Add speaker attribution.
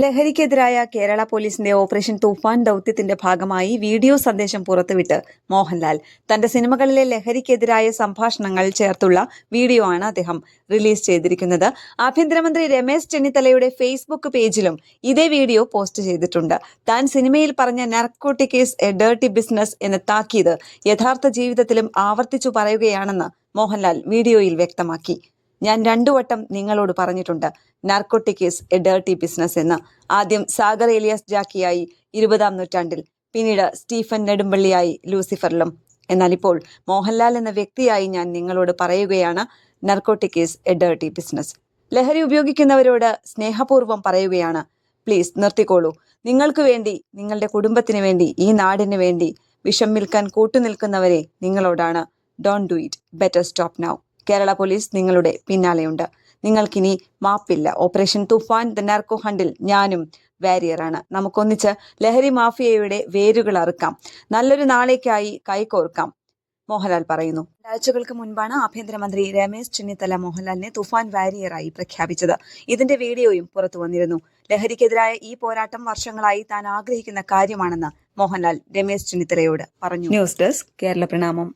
Speaker 1: ലഹരിക്കെതിരായ കേരള പോലീസിന്റെ ഓപ്പറേഷൻ തൂഫാൻ ദൌത്യത്തിന്റെ ഭാഗമായി വീഡിയോ സന്ദേശം പുറത്തുവിട്ട് മോഹൻലാൽ തന്റെ സിനിമകളിലെ ലഹരിക്കെതിരായ സംഭാഷണങ്ങൾ ചേർത്തുള്ള വീഡിയോ ആണ് അദ്ദേഹം റിലീസ് ചെയ്തിരിക്കുന്നത്. ആഭ്യന്തരമന്ത്രി രമേശ് ചെന്നിത്തലയുടെ ഫേസ്ബുക്ക് പേജിലും ഇതേ വീഡിയോ പോസ്റ്റ് ചെയ്തിട്ടുണ്ട്. താൻ സിനിമയിൽ പറഞ്ഞ narcotic is A dirty business എന്ന താക്കീത് യഥാർത്ഥ ജീവിതത്തിലും ആവർത്തിച്ചു പറയുകയാണെന്ന് മോഹൻലാൽ വീഡിയോയിൽ വ്യക്തമാക്കി. ഞാൻ 2 വട്ടം നിങ്ങളോട് പറഞ്ഞിട്ടുണ്ട്, narcotic is A dirty business എന്ന്. ആദ്യം സാഗർ ഏലിയാസ് ജാക്കിയായി 20-ാം നൂറ്റാണ്ടിൽ, പിന്നീട് സ്റ്റീഫൻ നെടുമ്പള്ളിയായി ലൂസിഫറിലും. എന്നാൽ ഇപ്പോൾ മോഹൻലാൽ എന്ന വ്യക്തിയായി ഞാൻ നിങ്ങളോട് പറയുകയാണ്, narcotic is A dirty business. ലഹരി ഉപയോഗിക്കുന്നവരോട് സ്നേഹപൂർവ്വം പറയുകയാണ്, പ്ലീസ് നിർത്തിക്കോളൂ. നിങ്ങൾക്ക് വേണ്ടി, നിങ്ങളുടെ കുടുംബത്തിന് വേണ്ടി, ഈ നാടിന് വേണ്ടി വിഷം വിൽക്കാൻ കൂട്ടുനിൽക്കുന്നവരെ നിങ്ങളോടാണ്, don't do it, better stop now. Kerala police നിങ്ങളുടെ പിന്നാലെയുണ്ട്. നിങ്ങൾക്കിനി മാപ്പില്ല. ഓപ്പറേഷൻ തുഫാൻ ദ നാർക്കോ ഹണ്ടിൽ ഞാനും വാരിയറാണ്. നമുക്കൊന്നിച്ച് ലഹരി മാഫിയയുടെ വേരുകൾ അറുക്കാം. നല്ലൊരു നാളേക്കായി കൈകോർക്കാം, മോഹൻലാൽ പറയുന്നു. ആഴ്ചകൾക്ക് മുൻപാണ് ആഭ്യന്തരമന്ത്രി രമേശ് ചെന്നിത്തല മോഹൻലാലിനെ തുഫാൻ വാരിയറായി പ്രഖ്യാപിച്ചത്. ഇതിന്റെ വീഡിയോയും പുറത്തു വന്നിരുന്നു. ലഹരിക്കെതിരായ ഈ പോരാട്ടം വർഷങ്ങളായി താൻ ആഗ്രഹിക്കുന്ന കാര്യമാണെന്ന് മോഹൻലാൽ രമേശ് ചെന്നിത്തലയോട് പറഞ്ഞു. ന്യൂസ് ഡെസ്ക് കേരള പ്രണാമം.